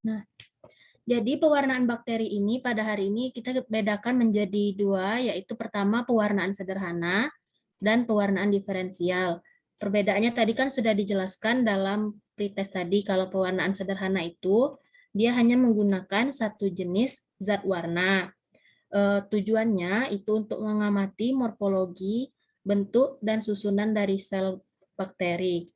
Nah, jadi pewarnaan bakteri ini pada hari ini kita bedakan menjadi dua, yaitu pertama pewarnaan sederhana dan pewarnaan diferensial. Perbedaannya tadi kan sudah dijelaskan dalam pretest tadi, kalau pewarnaan sederhana itu dia hanya menggunakan satu jenis zat warna. Tujuannya itu untuk mengamati morfologi, bentuk, dan susunan dari sel bakteri.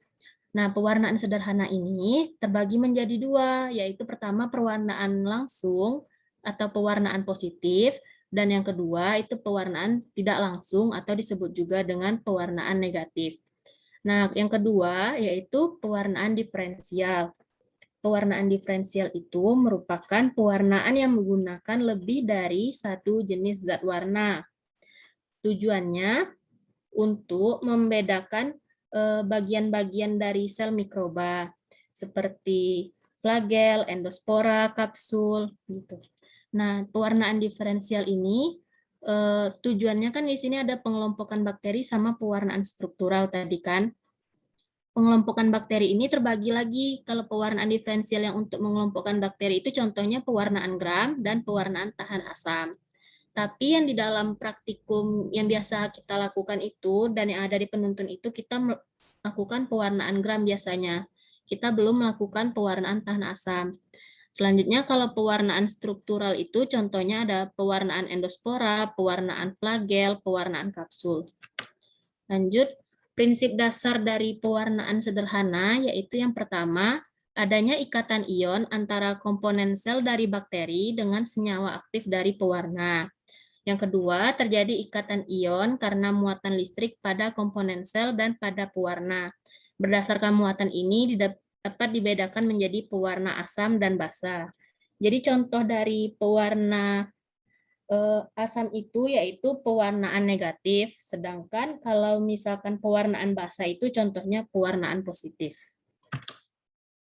Nah, pewarnaan sederhana ini terbagi menjadi dua, yaitu pertama pewarnaan langsung atau pewarnaan positif, dan yang kedua itu pewarnaan tidak langsung atau disebut juga dengan pewarnaan negatif. Nah, yang kedua yaitu pewarnaan diferensial. Pewarnaan diferensial itu merupakan pewarnaan yang menggunakan lebih dari satu jenis zat warna. Tujuannya untuk membedakan bagian-bagian dari sel mikroba seperti flagel, endospora, kapsul gitu. Nah, pewarnaan diferensial ini tujuannya kan di sini ada pengelompokan bakteri sama pewarnaan struktural tadi kan. Pengelompokan bakteri ini terbagi lagi. Kalau pewarnaan diferensial yang untuk mengelompokkan bakteri itu contohnya pewarnaan Gram dan pewarnaan tahan asam. Tapi yang di dalam praktikum yang biasa kita lakukan itu dan yang ada di penuntun itu kita melakukan pewarnaan Gram biasanya. Kita belum melakukan pewarnaan tahan asam. Selanjutnya kalau pewarnaan struktural itu contohnya ada pewarnaan endospora, pewarnaan flagel, pewarnaan kapsul. Lanjut, prinsip dasar dari pewarnaan sederhana yaitu yang pertama, adanya ikatan ion antara komponen sel dari bakteri dengan senyawa aktif dari pewarna. Yang kedua, terjadi ikatan ion karena muatan listrik pada komponen sel dan pada pewarna. Berdasarkan muatan ini dapat dibedakan menjadi pewarna asam dan basa. Jadi contoh dari pewarna asam itu yaitu pewarnaan negatif, sedangkan kalau misalkan pewarnaan basa itu contohnya pewarnaan positif.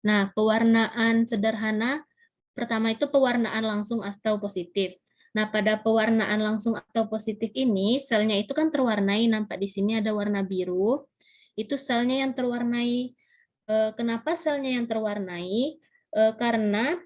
Nah, pewarnaan sederhana pertama itu pewarnaan langsung atau positif. Nah, pada pewarnaan langsung atau positif ini, selnya itu kan terwarnai, nampak di sini ada warna biru, itu selnya yang terwarnai. Kenapa selnya yang terwarnai? Karena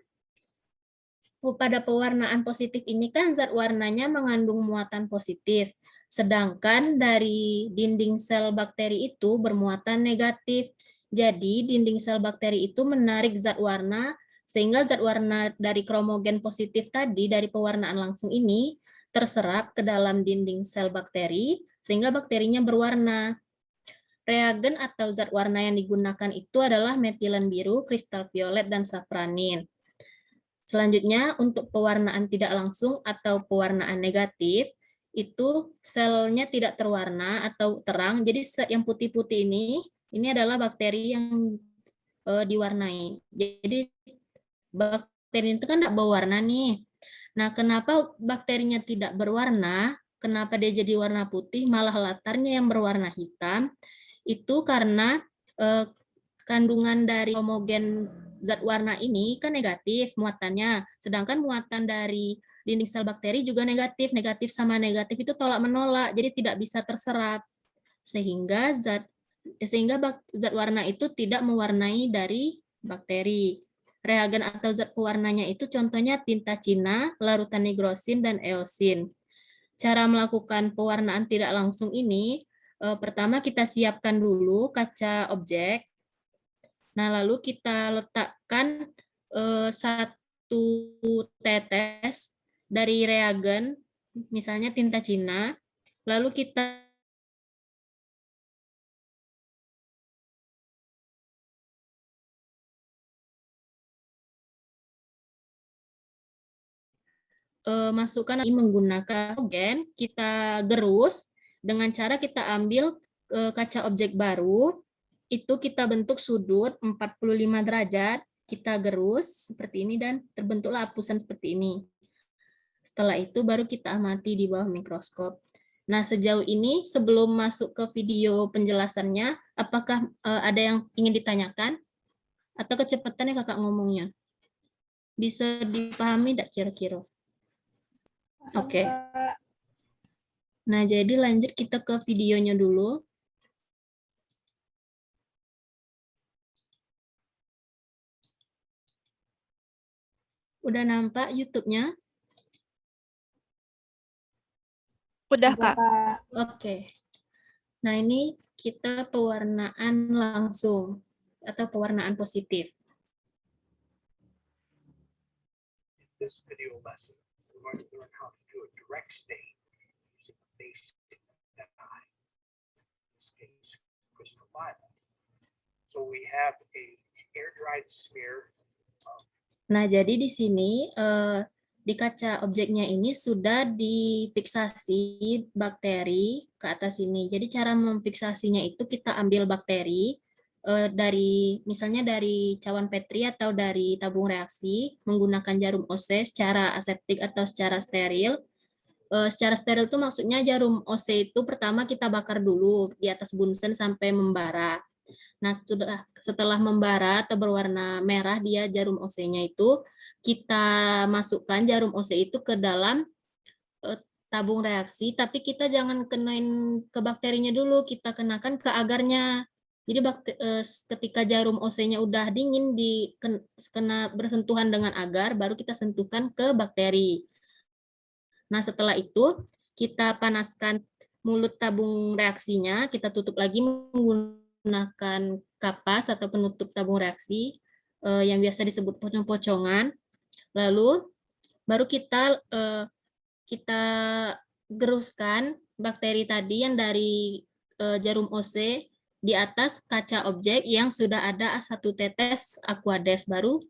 pada pewarnaan positif ini kan zat warnanya mengandung muatan positif, sedangkan dari dinding sel bakteri itu bermuatan negatif. Jadi dinding sel bakteri itu menarik zat warna sehingga zat warna dari kromogen positif tadi dari pewarnaan langsung ini terserap ke dalam dinding sel bakteri sehingga bakterinya berwarna. Reagen atau zat warna yang digunakan itu adalah metilen biru, kristal violet, dan safranin. Selanjutnya, untuk pewarnaan tidak langsung atau pewarnaan negatif, itu selnya tidak terwarna atau terang. Jadi yang putih-putih ini adalah bakteri yang diwarnai. Jadi bakteri itu kan tidak berwarna nih. Nah, kenapa bakterinya tidak berwarna? Kenapa dia jadi warna putih, malah latarnya yang berwarna hitam? Itu karena kandungan dari homogen zat warna ini kan negatif muatannya, sedangkan muatan dari dinding sel bakteri juga negatif. Negatif sama negatif itu tolak menolak, jadi tidak bisa terserap. Sehingga zat warna itu tidak mewarnai dari bakteri. Reagen atau zat pewarnanya itu contohnya tinta Cina, larutan nigrosin, dan eosin. Cara melakukan pewarnaan tidak langsung ini, pertama kita siapkan dulu kaca objek. Nah, lalu kita letakkan satu tetes dari reagen, misalnya tinta Cina, lalu kita masukkan menggunakan ogen, kita gerus dengan cara kita ambil kaca objek baru, itu kita bentuk sudut 45 derajat, kita gerus seperti ini dan terbentuklah lapisan seperti ini. Setelah itu baru kita amati di bawah mikroskop. Nah, sejauh ini sebelum masuk ke video penjelasannya, apakah ada yang ingin ditanyakan? Atau kecepatannya kakak ngomongnya? Bisa dipahami tidak kira-kira? Oke. Nah, jadi lanjut kita ke videonya dulu. Udah nampak YouTube-nya? Udah, Kak. Oke. Nah, ini kita pewarnaan langsung atau pewarnaan positif. This video lesson, we're going to learn how to do a direct stain using a basic dye. In this case, crystal violet. So we have a air-dried smear of. Nah, jadi di sini di kaca objeknya ini sudah difiksasi bakteri ke atas ini. Jadi cara memfiksasinya itu kita ambil bakteri dari misalnya dari cawan Petri atau dari tabung reaksi menggunakan jarum OC secara aseptik atau secara steril. Secara steril itu maksudnya jarum OC itu pertama kita bakar dulu di atas bunsen sampai membara. Nah, setelah membara atau berwarna merah dia jarum OC-nya itu, kita masukkan jarum OC itu ke dalam tabung reaksi, tapi kita jangan kenain ke bakterinya dulu, kita kenakan ke agarnya. Jadi ketika jarum OC-nya udah dingin kena bersentuhan dengan agar, baru kita sentuhkan ke bakteri. Nah, setelah itu kita panaskan mulut tabung reaksinya, kita tutup lagi menggunakan kapas atau penutup tabung reaksi yang biasa disebut pocong-pocongan. Lalu baru kita geruskan bakteri tadi yang dari jarum OC di atas kaca objek yang sudah ada 1 tetes Aquades. Baru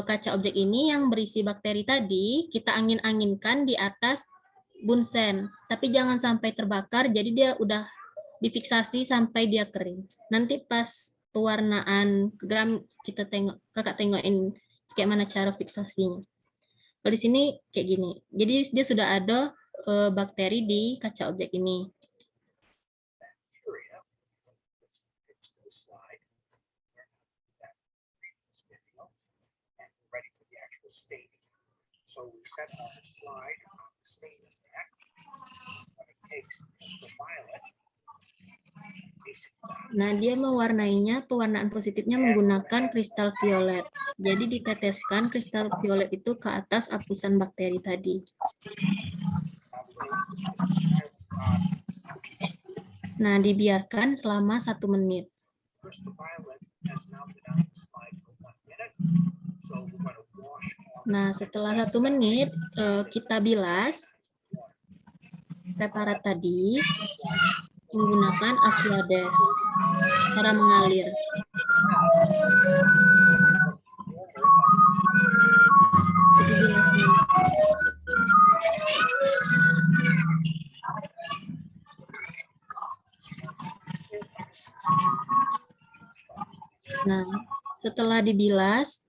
kaca objek ini yang berisi bakteri tadi kita angin-anginkan di atas bunsen, tapi jangan sampai terbakar, jadi dia udah difiksasi sampai dia kering. Nanti pas pewarnaan gram kita kakak tengokin kayak mana cara fiksasinya. Kalau di sini kayak gini, jadi dia sudah ada bakteri di kaca objek ini. So we set our slide on the staining deck. What it takes is the violet. Nah, dia mewarnainya, pewarnaan positifnya menggunakan kristal violet. Jadi diteteskan kristal violet itu ke atas apusan bakteri tadi. Nah, dibiarkan selama 1 menit. Nah, setelah 1 menit, kita bilas preparat tadi menggunakan Aquades, cara mengalir. Jadi bilasnya. Nah, setelah dibilas,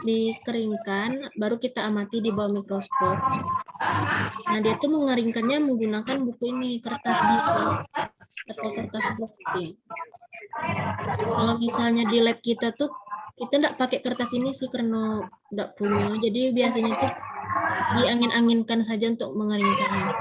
dikeringkan, baru kita amati di bawah mikroskop. Nah, dia tuh mengeringkannya menggunakan buku ini, kertas biru atau kertas putih. Kalau misalnya di lab kita tuh, kita nggak pakai kertas ini sih karena nggak punya. Jadi biasanya tuh diangin-anginkan saja untuk mengeringkannya.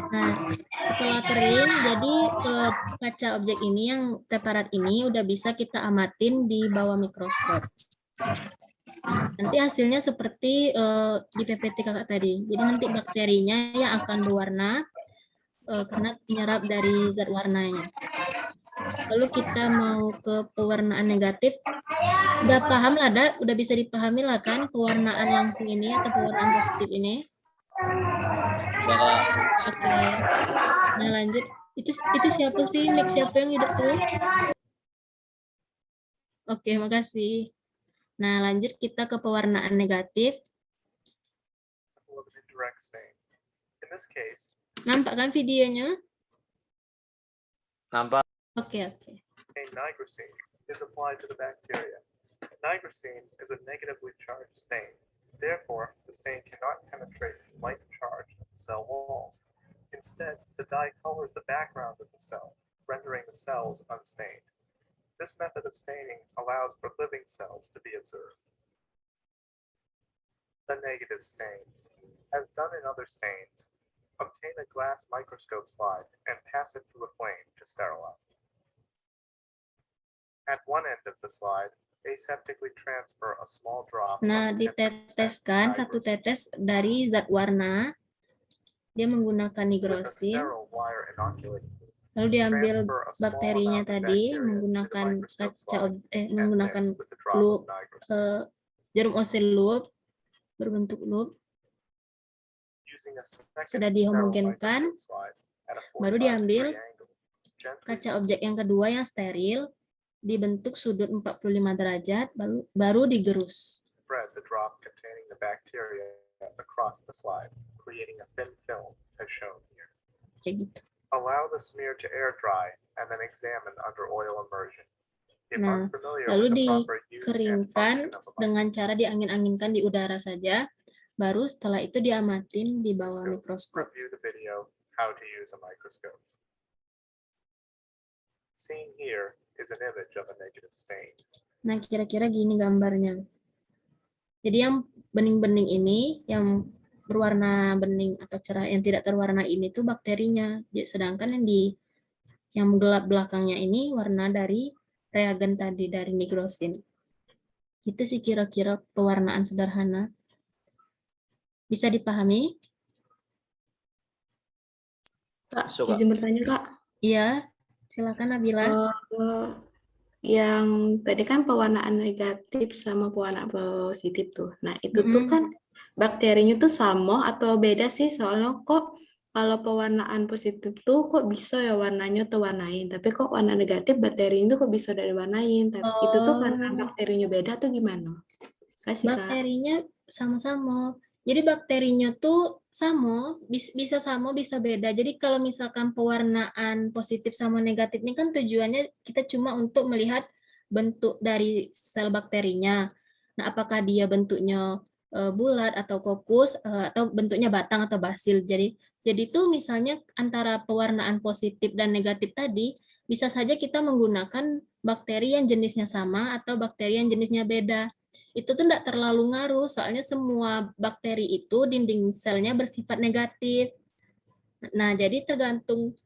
Nah, setelah kering, jadi kaca objek ini yang preparat ini udah bisa kita amatin di bawah mikroskop. Nanti hasilnya seperti di PPT kakak tadi. Jadi nanti bakterinya yang akan berwarna karena penyerap dari zat warnanya. Lalu kita mau ke pewarnaan negatif. Udah paham lah, udah bisa dipahami lah kan pewarnaan langsung ini atau pewarnaan positif ini? Oke. Nah, lanjut. Itu siapa sih? Mic siapa yang hidup tuh? Oke, makasih. Nah, lanjut kita ke pewarnaan negatif. Nampak kan videonya? Nampak. Oke. is applied to the bacteria. Nigrosine is a negatively charged stain. Therefore, the stain cannot penetrate light charge of the cell walls. Instead, the dye colors the background of the cell, rendering the cells unstained. This method of staining allows for living cells to be observed. The negative stain. As done in other stains, obtain a glass microscope slide and pass it through a flame to sterilize. At one end of the slide, aseptically transfer a small drop Nah, of 10% diteteskan satu nigrosin tetes dari zat warna. Dia menggunakan with a nigrosin. sterile wire inoculating fluid. Lalu diambil Transfer a small bakterinya amount of tadi bacteria to the menggunakan microscope slide and menggunakan mix with the drop loop of nigrosin. jarum osil loop berbentuk loop. Using a second Sudah sterile dihomogenkan, microscope slide at a baru 45 diambil degree angle, gently kaca objek yang kedua yang steril dibentuk sudut 45 derajat baru digerus. spread the drop containing the bacteria across the slide, creating a thin film as shown here. Kayak gitu. Allow the smear to air dry and then examine under oil immersion. If Nah, unfamiliar lalu with the proper use and dikeringkan function of a dengan cara diangin-anginkan di udara saja. Baru setelah itu diamatin di bawah mikroskop. review the video how to use a microscope. Seen here is an image of a negative stain. Nah, kira-kira gini gambarnya. Jadi yang bening-bening ini, yang berwarna bening atau cerah yang tidak terwarna ini tuh bakterinya. Sedangkan yang gelap belakangnya ini warna dari reagen tadi, dari nigrosin. Itu sih kira-kira pewarnaan sederhana. Bisa dipahami? Kak, Masuk, Kak. izin bertanya, Kak. Iya, silakan Nabila. Yang tadi kan pewarnaan negatif sama pewarnaan positif tuh. Nah, itu tuh kan bakterinya tuh sama atau beda sih? Soalnya kok kalau pewarnaan positif tuh kok bisa ya warnanya tuh warnain, tapi kok warna negatif bakterinya tuh kok bisa dari warnain. Tapi itu tuh karena bakterinya beda tuh gimana? Kasih, Kak. Bakterinya sama-sama. Jadi bakterinya tuh sama, bisa sama, bisa beda. Jadi kalau misalkan pewarnaan positif sama negatif ini kan tujuannya kita cuma untuk melihat bentuk dari sel bakterinya. Nah, apakah dia bentuknya bulat atau kokus atau bentuknya batang atau basil. Jadi itu misalnya antara pewarnaan positif dan negatif tadi bisa saja kita menggunakan bakteri yang jenisnya sama atau bakteri yang jenisnya beda. Itu tuh tidak terlalu ngaruh, soalnya semua bakteri itu dinding selnya bersifat negatif. Nah, jadi tergantung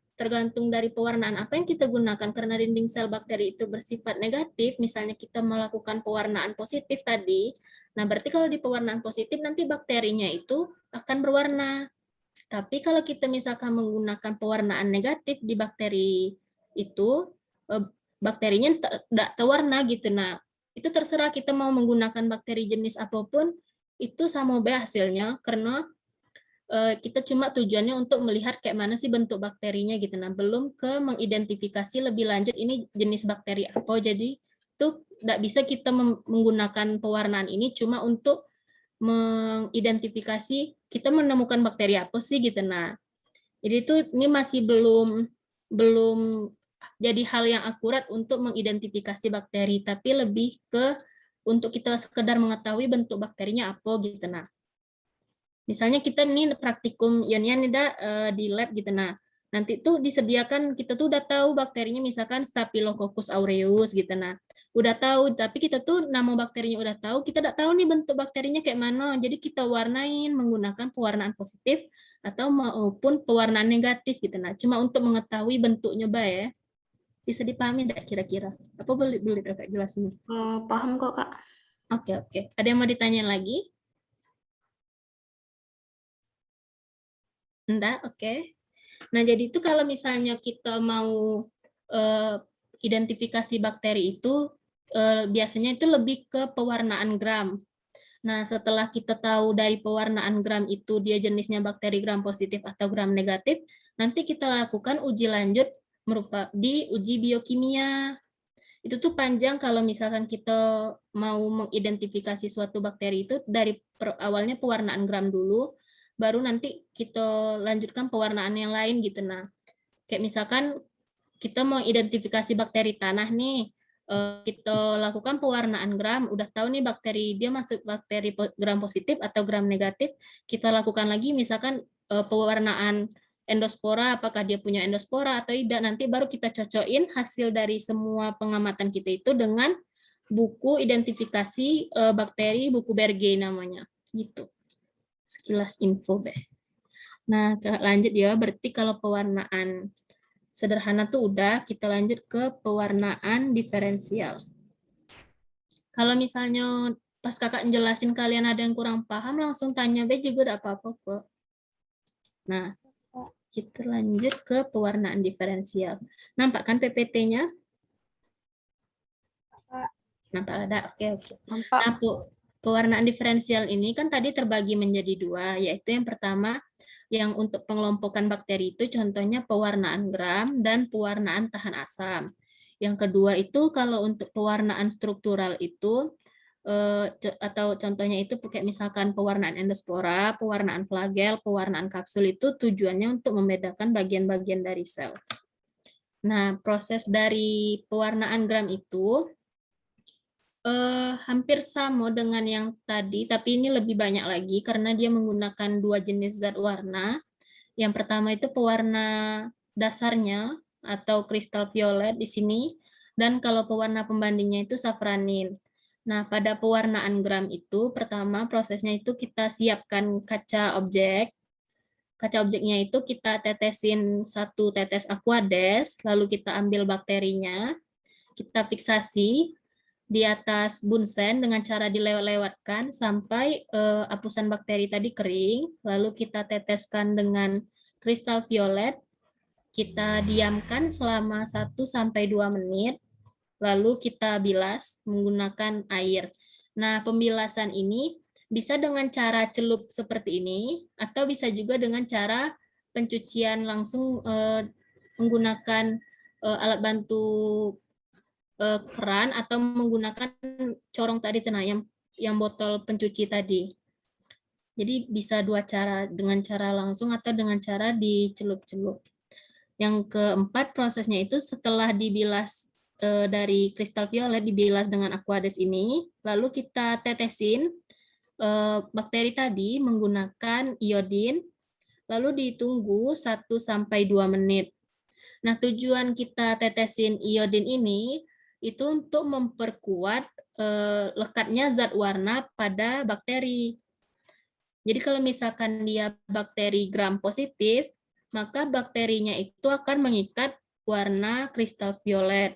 dari pewarnaan apa yang kita gunakan. Karena dinding sel bakteri itu bersifat negatif, misalnya kita melakukan pewarnaan positif tadi, nah berarti kalau di pewarnaan positif nanti bakterinya itu akan berwarna. Tapi kalau kita misalkan menggunakan pewarnaan negatif di bakteri itu, bakterinya tidak terwarna gitu. Nah, itu terserah kita mau menggunakan bakteri jenis apapun, itu sama baik hasilnya, karena kita cuma tujuannya untuk melihat kayak mana sih bentuk bakterinya gitu. Nah, belum ke mengidentifikasi lebih lanjut ini jenis bakteri apa. Jadi itu tidak bisa kita menggunakan pewarnaan ini cuma untuk mengidentifikasi kita menemukan bakteri apa sih gitu. Nah, jadi itu ini masih belum jadi hal yang akurat untuk mengidentifikasi bakteri, tapi lebih ke untuk kita sekedar mengetahui bentuk bakterinya apa gitu. Nah, misalnya kita ini praktikum ionian di lab gitu. Nah, nanti tuh disediakan kita tuh udah tahu bakterinya misalkan Staphylococcus aureus gitu. Nah, udah tahu, tapi kita tuh nama bakterinya udah tahu, kita udah tahu nih bentuk bakterinya kayak mana. Jadi kita warnain menggunakan pewarnaan positif atau maupun pewarnaan negatif gitu. Nah, cuma untuk mengetahui bentuknya ya. Bisa dipahami enggak kira-kira? Apa boleh Kakak jelasin? Paham kok, Kak. Oke. Ada yang mau ditanya lagi? Enggak, oke. Nah, jadi itu kalau misalnya kita mau identifikasi bakteri itu, biasanya itu lebih ke pewarnaan gram. Nah, setelah kita tahu dari pewarnaan gram itu dia jenisnya bakteri gram positif atau gram negatif, nanti kita lakukan uji lanjut di uji biokimia. Itu tuh panjang kalau misalkan kita mau mengidentifikasi suatu bakteri itu dari awalnya pewarnaan gram dulu, baru nanti kita lanjutkan pewarnaan yang lain gitu. Nah, kayak misalkan kita mau identifikasi bakteri tanah nih, kita lakukan pewarnaan gram, udah tahu nih bakteri dia masuk bakteri gram positif atau gram negatif, kita lakukan lagi misalkan pewarnaan endospora, apakah dia punya endospora atau tidak, nanti baru kita cocokin hasil dari semua pengamatan kita itu dengan buku identifikasi bakteri, buku Berge namanya, gitu. Sekilas info deh. Nah, lanjut ya, berarti kalau pewarnaan sederhana tuh udah, kita lanjut ke pewarnaan diferensial. Kalau misalnya pas kakak jelasin kalian ada yang kurang paham, langsung tanya B juga udah apa-apa kok. Nah, kita lanjut ke pewarnaan diferensial. Nampak kan PPT-nya? Nampak ada? Oke. Nampak. Nah, pewarnaan diferensial ini kan tadi terbagi menjadi dua, yaitu yang pertama, yang untuk pengelompokan bakteri itu contohnya pewarnaan gram dan pewarnaan tahan asam. Yang kedua itu kalau untuk pewarnaan struktural itu atau contohnya itu kayak misalkan pewarnaan endospora, pewarnaan flagel, pewarnaan kapsul itu tujuannya untuk membedakan bagian-bagian dari sel. Nah, proses dari pewarnaan gram itu hampir sama dengan yang tadi, tapi ini lebih banyak lagi karena dia menggunakan dua jenis zat warna. Yang pertama itu pewarna dasarnya atau kristal violet di sini, dan kalau pewarna pembandingnya itu safranin. Nah, pada pewarnaan gram itu pertama prosesnya itu kita siapkan kaca objek. Kaca objeknya itu kita tetesin 1 tetes Aquades, lalu kita ambil bakterinya, kita fiksasi di atas bunsen dengan cara dilewat-lewatkan sampai apusan bakteri tadi kering, lalu kita teteskan dengan kristal violet, kita diamkan selama 1-2 menit, lalu kita bilas menggunakan air. Nah, pembilasan ini bisa dengan cara celup seperti ini, atau bisa juga dengan cara pencucian langsung menggunakan alat bantu keran atau menggunakan corong tadi yang botol pencuci tadi. Jadi bisa dua cara, dengan cara langsung atau dengan cara dicelup-celup. Yang keempat prosesnya itu setelah dibilas dari kristal violet, dibilas dengan Aquades ini, lalu kita tetesin bakteri tadi menggunakan iodin, lalu ditunggu 1-2 menit. Nah, tujuan kita tetesin iodin ini itu untuk memperkuat lekatnya zat warna pada bakteri. Jadi kalau misalkan dia bakteri gram positif, maka bakterinya itu akan mengikat warna kristal violet.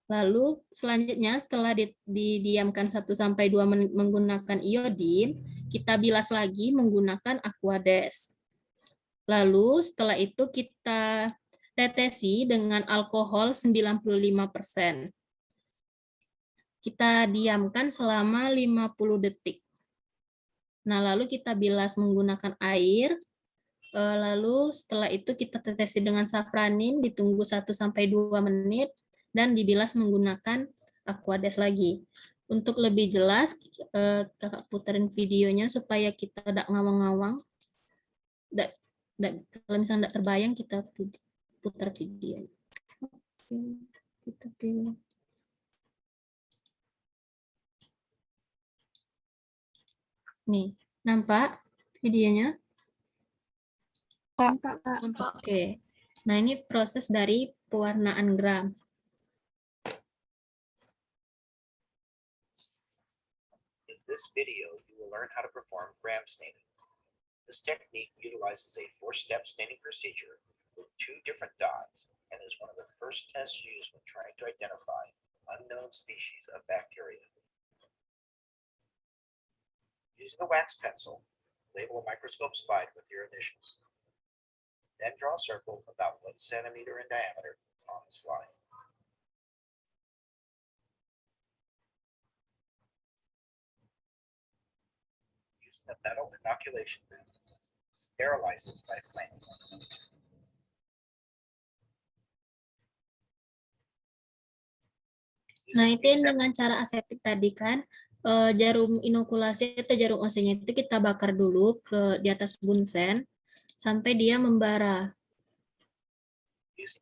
Lalu selanjutnya setelah didiamkan 1-2 menit menggunakan iodin, kita bilas lagi menggunakan Aquades. Lalu setelah itu kita tetesi dengan alkohol 95%. Kita diamkan selama 50 detik. Nah, lalu kita bilas menggunakan air. Lalu setelah itu kita tetesi dengan safranin, ditunggu 1-2 menit, dan dibilas menggunakan Aquades lagi. Untuk lebih jelas, kakak puterin videonya supaya kita tidak ngawang-ngawang. Kalau misalnya tidak terbayang, kita putar video. Oke, kita pilih. Nih, nampak videonya? Nampak. Oke. Nah, ini proses dari pewarnaan gram. In this video, you will learn how to perform gram staining. This technique utilizes a 4-step staining procedure with 2 different dyes and is one of the first tests used when trying to identify unknown species of bacteria. Using a wax pencil, label a microscope slide with your initials. Then draw a circle about 1 centimeter in diameter on the slide. Using a metal inoculation gun, sterilize it by flame. Nah, itu yang dengan cara aseptik tadi kan, jarum inokulasi atau jarum OC-nya itu kita bakar dulu di atas bunsen sampai dia membara.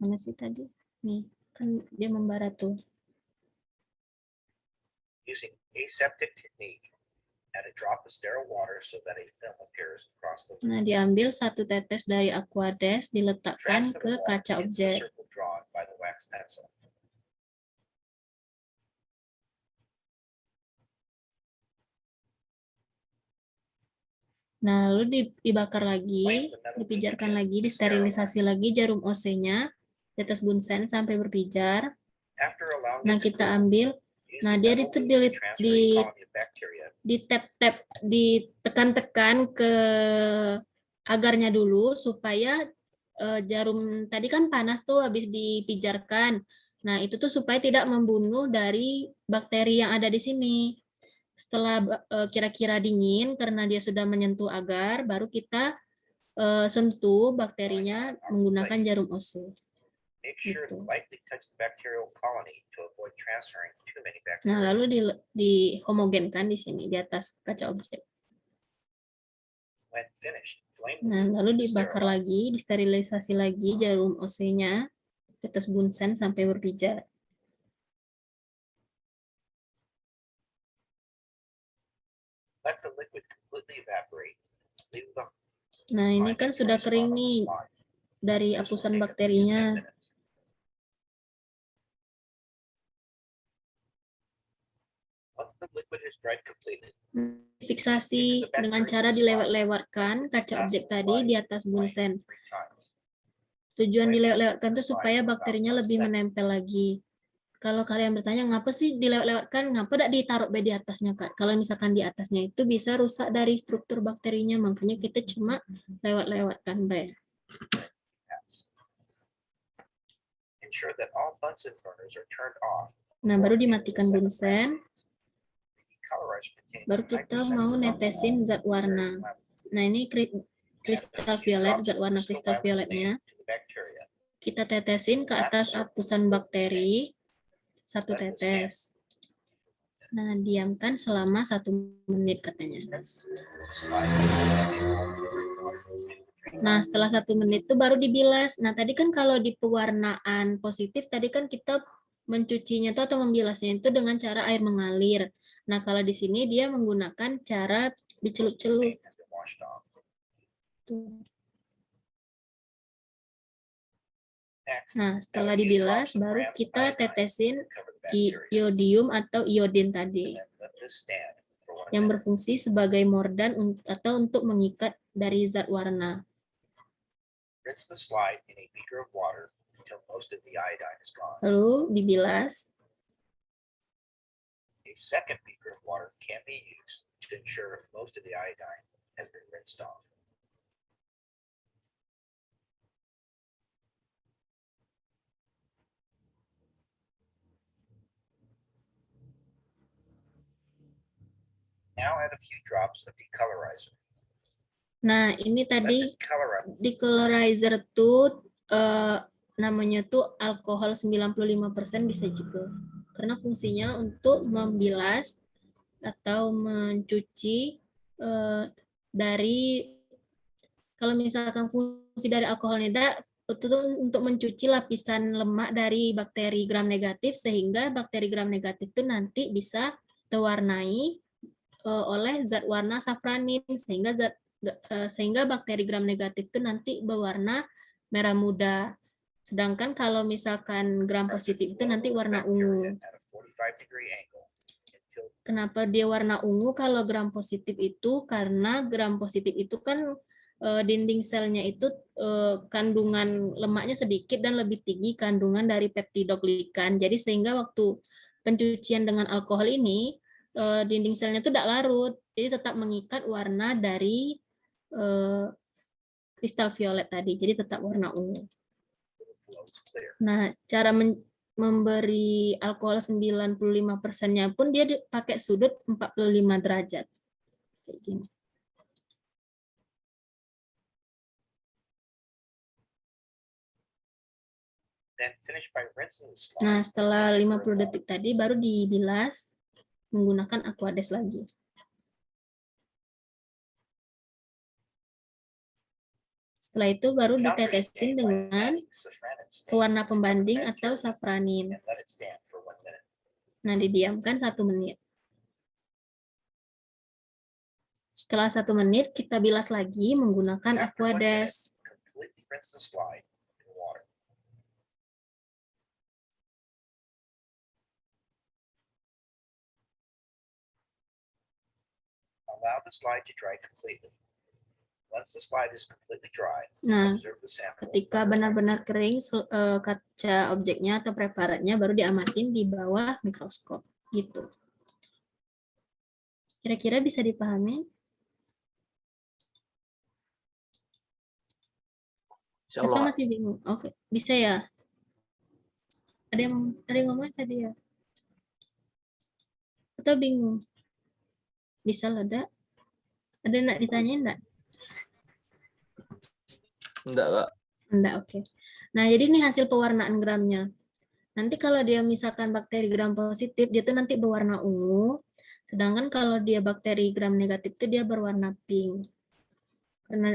Mana sih tadi? Nih, kan dia membara tuh. Using aseptic technique, add a drop of sterile water so that a film appears across the Nah, diambil 1 tetes dari Aquades, diletakkan transfer ke the water kaca into the objek. circle drawn by the wax pencil. Nah, lalu dibakar lagi, Flame the metal dipijarkan lubricant lagi, to disterilisasi sterilize. lagi jarum OC-nya di atas bunsen sampai berpijar. After allowing Nah, it to kita cool, ambil, use nah the dia metal itu lube to transfer a di colony of bacteria tap-tap, ditekan-tekan ke agarnya dulu supaya jarum tadi kan panas tuh habis dipijarkan. Nah, itu tuh supaya tidak membunuh dari bakteri yang ada di sini. Setelah kira-kira dingin karena dia sudah menyentuh agar, baru kita sentuh bakterinya menggunakan jarum OC. Make sure to Gitu. lightly touch the bacterial colony to avoid transferring too many Nah, bacteria. lalu dihomogenkan di sini di atas kaca objek. When finished, flame the Nah, lube lalu to dibakar sterilize. lagi, disterilisasi lagi jarum OC-nya di atas bunsen sampai berpijar. Let the liquid completely evaporate. Leave the Nah, ini kan binding sudah dry kering spot on the nih slide. dari This will apusan take at least 10 bakterinya. minutes. Once the liquid is dried completely, Fiksasi dengan cara dilewat-lewatkan kaca objek tadi di atas bunsen. 3 times. Tujuan dilewat-lewatkan itu supaya bakterinya lebih menempel lagi. Kalau kalian bertanya, ngapa sih dilewat-lewatkan? Ngapa tidak ditaruh di atasnya, Kak? Kalau misalkan di atasnya itu bisa rusak dari struktur bakterinya, makanya kita cuma lewat-lewatkan, Bay. Yes. Ensure that all Bunsen burners are turned off. Nah, baru before dimatikan handling the set of bunsen, vaccines. The decolorizer contains baru a kita 9% mau alcohol, netesin zat very warna. flammable. Nah, ini Add kristal a few violet, drops zat of warna crystal kristal violet violetnya. stain to the bacteria. Kita tetesin ke atas apusan bakteri, 1 tetes. Nah, diamkan selama 1 menit katanya. Nah, setelah 1 menit itu baru dibilas. Nah, tadi kan kalau di pewarnaan positif, tadi kan kita mencucinya itu atau membilasnya itu dengan cara air mengalir. Nah, kalau di sini dia menggunakan cara dicelup-celup. Nah, setelah dibilas, baru kita tetesin iodium atau iodin tadi, yang berfungsi sebagai mordan atau untuk mengikat dari zat warna. Rinse the slide in a beaker of water until most of the iodine is gone. Lalu dibilas. A second beaker of water can be used to ensure most of the iodine has been rinsed off. Now add a few drops of decolorizer. Nah, ini Let tadi the decolorizer decolorizer tuh namanya tuh alkohol 95% bisa juga. Karena fungsinya untuk membilas atau mencuci dari, kalau misalkan fungsi dari alkoholnya itu untuk mencuci lapisan lemak dari bakteri gram negatif, sehingga bakteri gram negatif itu nanti bisa terwarnai oleh zat warna safranin, sehingga bakteri gram negatif itu nanti berwarna merah muda. Sedangkan kalau misalkan gram positif itu nanti warna ungu. at a 45-degree angle until Kenapa dia warna ungu kalau gram positif itu? Karena gram positif itu kan dinding selnya itu kandungan lemaknya sedikit dan lebih tinggi kandungan dari peptidoglikan. Jadi sehingga waktu pencucian dengan alkohol ini, dinding selnya itu tidak larut, jadi tetap mengikat warna dari kristal violet tadi, jadi tetap warna ungu. flows clear. Nah, cara memberi alkohol 95%-nya pun dia pakai sudut 45 derajat. Kayak gini. Then finish by rinsing the slide. Nah, setelah 50 detik tadi baru dibilas menggunakan Aquades lagi. Setelah itu baru Counter ditetesin stain by dengan adding safranin stain pewarna to pembanding cover atau bacteria safranin. and let it stand for 1 minute. Nah, didiamkan 1 menit. Setelah 1 menit, kita bilas lagi menggunakan After 1 minute, Aquades. completely rinse the slide in water. Allow the slide to dry completely. Once the slide is completely dry, Nah, observe the sample. ketika benar-benar kering kaca objeknya atau preparatnya baru diamatin di bawah mikroskop gitu. Kira-kira bisa dipahami? Atau masih bingung? Oke, bisa ya? Ada yang ngomong tadi ya? Atau bingung? Bisa lah, Dak? Ada nak ditanyain enggak? Enggak, Kak. Enggak, oke. Nah, jadi ini hasil pewarnaan gramnya. Nanti kalau dia misalkan bakteri gram positif, dia tuh nanti berwarna ungu. Sedangkan kalau dia bakteri gram negatif tuh dia berwarna pink.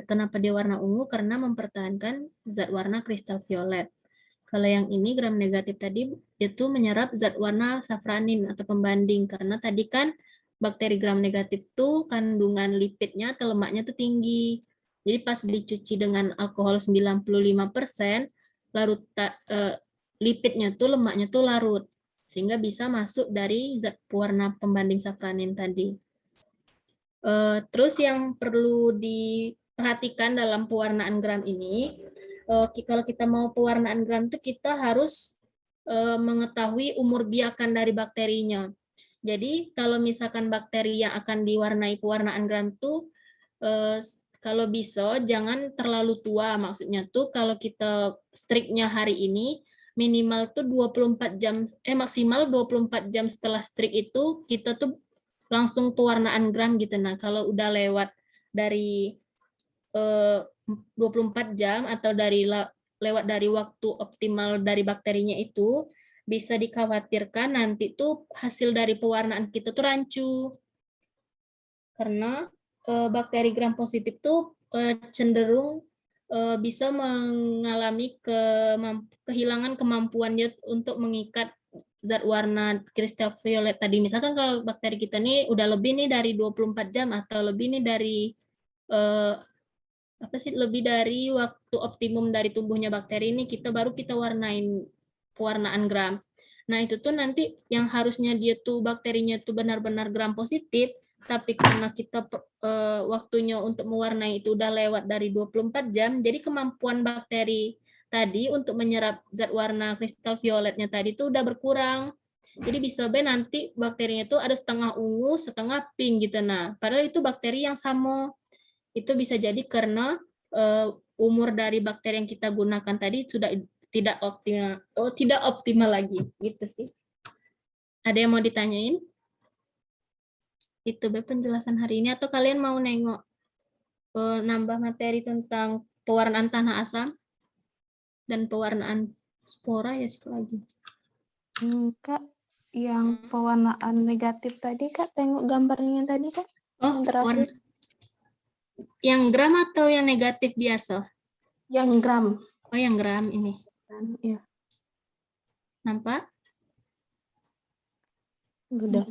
Kenapa dia warna ungu? Karena mempertahankan zat warna kristal violet. Kalau yang ini gram negatif tadi itu menyerap zat warna safranin atau pembanding. Karena tadi kan bakteri gram negatif tuh kandungan lipidnya atau lemaknya tuh tinggi. Jadi pas dicuci dengan alkohol 95%, larut lipidnya tuh lemaknya tuh larut. Sehingga bisa masuk dari zat pewarna pembanding safranin tadi. Terus yang perlu diperhatikan dalam pewarnaan gram ini, kalau kita mau pewarnaan gram itu kita harus mengetahui umur biakan dari bakterinya. Jadi kalau misalkan bakteri yang akan diwarnai pewarnaan gram itu kalau bisa jangan terlalu tua. Maksudnya tuh kalau kita striknya hari ini minimal tuh 24 jam maksimal 24 jam setelah strik itu kita tuh langsung pewarnaan gram gitu. Nah, kalau udah lewat dari 24 jam atau lewat dari waktu optimal dari bakterinya itu, bisa dikhawatirkan nanti tuh hasil dari pewarnaan kita tuh rancu. Karena bakteri gram positif tuh cenderung bisa mengalami kehilangan kemampuannya untuk mengikat zat warna kristal violet tadi. Misalkan kalau bakteri kita nih udah lebih nih dari 24 jam atau lebih nih dari lebih dari waktu optimum dari tumbuhnya bakteri ini, baru kita warnain pewarnaan gram. Nah, itu tuh nanti yang harusnya dia tuh bakterinya tuh benar-benar gram positif, tapi karena kita waktunya untuk mewarnai itu udah lewat dari 24 jam, jadi kemampuan bakteri tadi untuk menyerap zat warna kristal violetnya tadi tuh udah berkurang. Jadi bisa nanti bakterinya itu ada setengah ungu, setengah pink gitu. Nah, padahal itu bakteri yang sama. Itu bisa jadi karena umur dari bakteri yang kita gunakan tadi sudah tidak optimal lagi gitu sih. Ada yang mau ditanyain? Itu penjelasan hari ini, atau kalian mau nengok nambah materi tentang pewarnaan tanah asam dan pewarnaan spora ya lagi. Kak, yang pewarnaan negatif tadi Kak, tengok gambarnya tadi Kak. Oh, yang terakhir. Yang gram atau yang negatif biasa? Yang gram. Oh, yang gram ini. Iya. Nampak? Udah.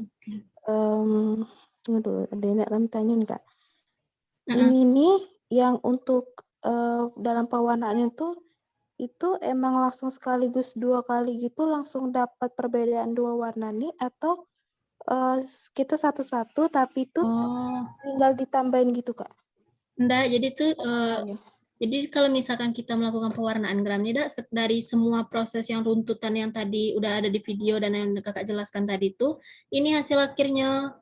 Tunggu dulu, ada yang nak tanyain Kak. Ini nih yang untuk dalam pewarnaannya tuh itu emang langsung sekaligus 2 kali gitu langsung dapat perbedaan 2 warna nih, atau kita satu-satu tapi itu tinggal ditambahin gitu Kak? Enggak, jadi tuh jadi kalau misalkan kita melakukan pewarnaan gram ini dari semua proses yang runtutan yang tadi udah ada di video dan yang Kakak jelaskan tadi tuh, ini hasil akhirnya.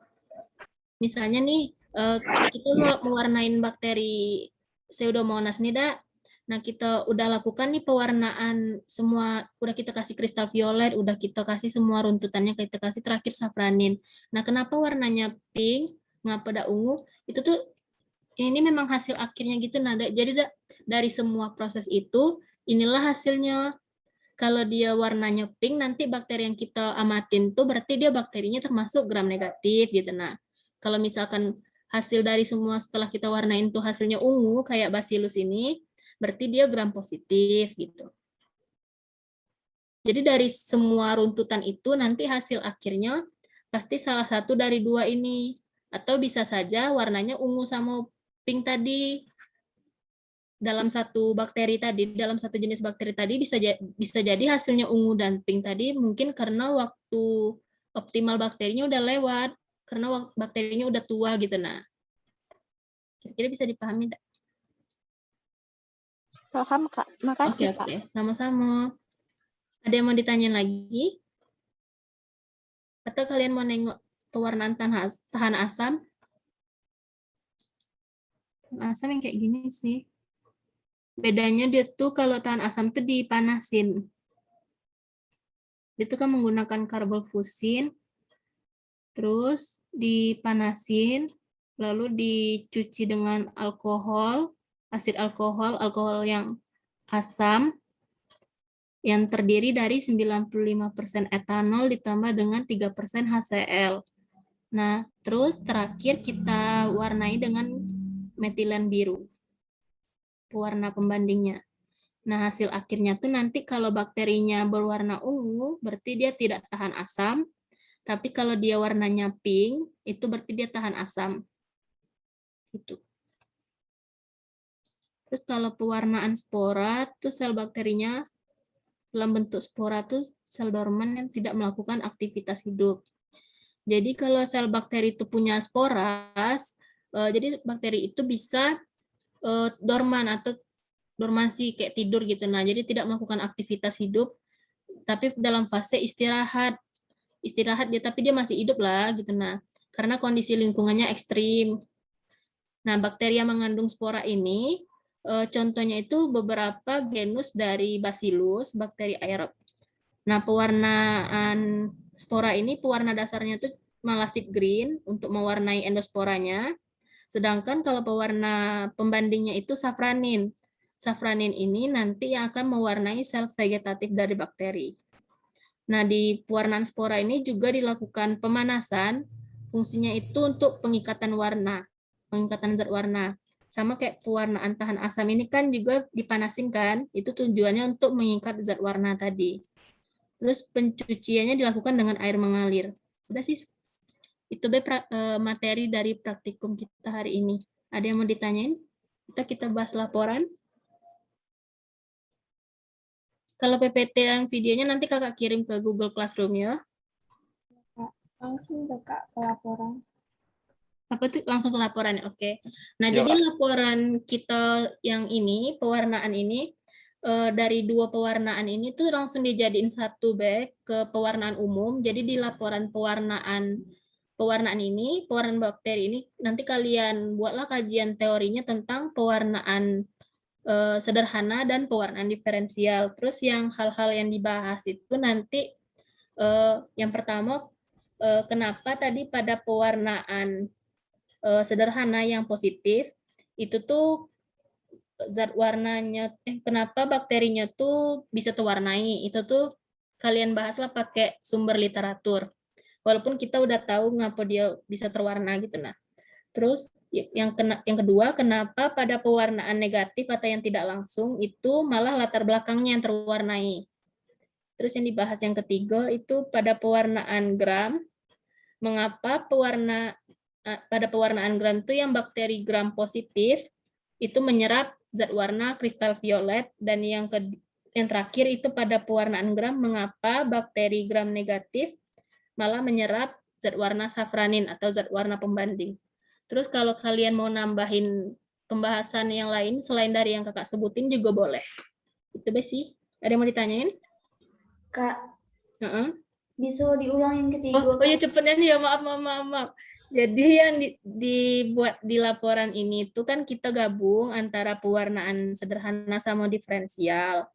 Misalnya nih kita mewarnain bakteri Pseudomonas nih, Dak. Nah, kita udah lakukan nih pewarnaan semua, udah kita kasih kristal violet, udah kita kasih semua runtutannya, kita kasih terakhir safranin. Nah, kenapa warnanya pink, ngapa ada ungu? Itu tuh ini memang hasil akhirnya gitu. Nah, jadi dari semua proses itu, inilah hasilnya. Kalau dia warnanya pink, nanti bakteri yang kita amatin tuh berarti dia bakterinya termasuk gram negatif gitu. Nah, kalau misalkan hasil dari semua setelah kita warnain tuh hasilnya ungu kayak Bacillus ini, berarti dia gram positif gitu. Jadi dari semua runtutan itu nanti hasil akhirnya pasti salah satu dari 2 ini. Atau bisa saja warnanya ungu sama pink tadi. Dalam satu bakteri tadi, dalam satu jenis bakteri tadi bisa jadi hasilnya ungu dan pink tadi mungkin karena waktu optimal bakterinya udah lewat, karena bakterinya udah tua gitu. Nah, kira-kira bisa dipahami enggak? Paham, Kak. Makasih, Kak. Oke, sama-sama. Ada yang mau ditanyain lagi? Atau kalian mau nengok pewarnaan tahan asam? Tahan asam yang kayak gini sih. Bedanya dia tuh kalau tahan asam tuh dipanasin. Dia tuh kan menggunakan karbonfusin, terus dipanasin, lalu dicuci dengan alkohol, asid alkohol yang asam, yang terdiri dari 95% etanol ditambah dengan 3% HCl. Nah, terus terakhir kita warnai dengan metilen biru, pewarna pembandingnya. Nah, hasil akhirnya tuh nanti kalau bakterinya berwarna ungu, berarti dia tidak tahan asam. Tapi kalau dia warnanya pink, itu berarti dia tahan asam. Gitu. Terus kalau pewarnaan spora, tuh sel bakterinya dalam bentuk spora tuh sel dorman yang tidak melakukan aktivitas hidup. Jadi kalau sel bakteri itu punya sporas, jadi bakteri itu bisa dorman atau dormansi kayak tidur gitu. Nah, jadi tidak melakukan aktivitas hidup, tapi dalam fase istirahat dia, tapi dia masih hidup lah gitu. Nah, karena kondisi lingkungannya ekstrim. Nah, bakteri yang mengandung spora ini, contohnya itu beberapa genus dari Bacillus, bakteri aerob. Nah, pewarnaan spora ini, pewarna dasarnya itu malasid green untuk mewarnai endosporanya. Sedangkan kalau pewarna pembandingnya itu safranin. Safranin ini nanti yang akan mewarnai sel vegetatif dari bakteri. Nah, di pewarnaan spora ini juga dilakukan pemanasan, fungsinya itu untuk pengikatan warna, pengikatan zat warna. Sama kayak pewarnaan tahan asam ini kan juga dipanasin kan, itu tujuannya untuk mengikat zat warna tadi. Terus pencuciannya dilakukan dengan air mengalir. Udah sih, itu materi dari praktikum kita hari ini. Ada yang mau ditanyain? Kita bahas laporan. Kalau PPT yang videonya nanti kakak kirim ke Google Classroom ya. Langsung ke Kak ke laporan. Apa tuh langsung ke laporan? Oke. Nah, Iya, jadi Kak. laporan kita yang ini, pewarnaan ini, dari 2 pewarnaan ini tuh langsung dijadiin satu bag ke pewarnaan umum. Jadi di laporan pewarnaan ini, pewarnaan bakteri ini, nanti kalian buatlah kajian teorinya tentang pewarnaan sederhana dan pewarnaan diferensial. Terus yang hal-hal yang dibahas itu nanti yang pertama, kenapa tadi pada pewarnaan sederhana yang positif itu tuh zat warnanya, kenapa bakterinya tuh bisa terwarnai, itu tuh kalian bahaslah pakai sumber literatur. Walaupun kita udah tahu ngapa dia bisa terwarna gitu. Nah, terus yang kedua, kenapa pada pewarnaan negatif atau yang tidak langsung itu malah latar belakangnya yang terwarnai. Terus yang dibahas yang ketiga itu pada pewarnaan gram, mengapa pada pewarnaan gram itu yang bakteri gram positif itu menyerap zat warna kristal violet, dan yang terakhir itu pada pewarnaan gram, mengapa bakteri gram negatif malah menyerap zat warna safranin atau zat warna pembanding. Terus kalau kalian mau nambahin pembahasan yang lain selain dari yang kakak sebutin juga boleh. Itu sih. Ada yang mau ditanyain? Kak, Uh-uh. bisa diulang yang ketiga? Oh ya, cepetnya nih ya, maaf. Jadi yang dibuat di laporan ini tuh kan kita gabung antara pewarnaan sederhana sama diferensial.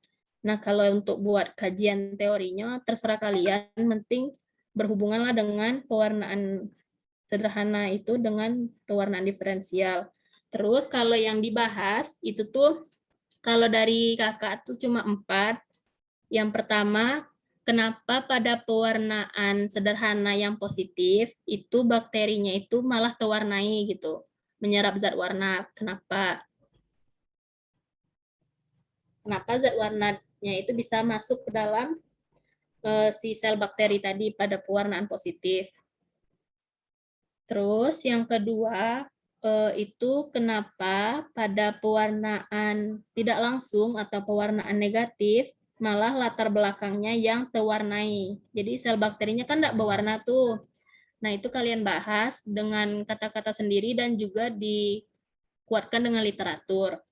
Nah, kalau untuk buat kajian teorinya terserah kalian, penting berhubunganlah dengan pewarnaan sederhana itu dengan pewarnaan diferensial. Terus kalau yang dibahas itu tuh kalau dari kakak tuh cuma 4. Yang pertama, kenapa pada pewarnaan sederhana yang positif itu bakterinya itu malah terwarnai gitu, menyerap zat warna. Kenapa zat warnanya itu bisa masuk ke dalam si sel bakteri tadi pada pewarnaan positif. Terus yang kedua, itu kenapa pada pewarnaan tidak langsung atau pewarnaan negatif, malah latar belakangnya yang terwarnai. Jadi sel bakterinya kan tidak berwarna tuh. Nah, itu kalian bahas dengan kata-kata sendiri dan juga dikuatkan dengan literatur.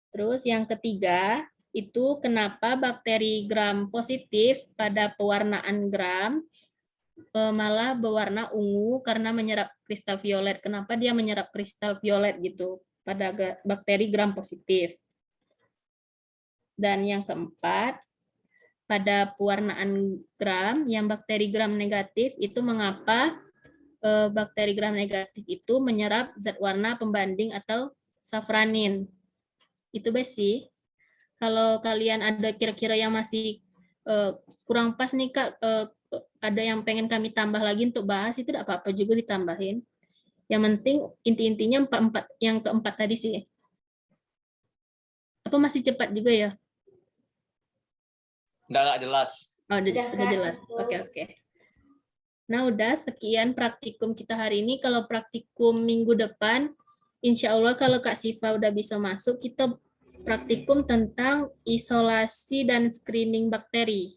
Terus yang ketiga, itu kenapa bakteri gram positif pada pewarnaan gram malah berwarna ungu karena menyerap kristal violet. Kenapa dia menyerap kristal violet gitu pada bakteri gram positif. Dan yang keempat, pada pewarnaan gram yang bakteri gram negatif itu mengapa bakteri gram negatif itu menyerap zat warna pembanding atau safranin. Itu besi. Kalau kalian ada kira-kira yang masih kurang pas nih Kak, ada yang pengen kami tambah lagi untuk bahas, itu tidak apa-apa juga ditambahin. Yang penting inti-intinya yang keempat tadi sih. Apa masih cepat juga ya? Nggak jelas. Oh, udah jelas. Oke. Nah, udah sekian praktikum kita hari ini. Kalau praktikum minggu depan, insya Allah kalau Kak Siva udah bisa masuk, kita praktikum tentang isolasi dan screening bakteri.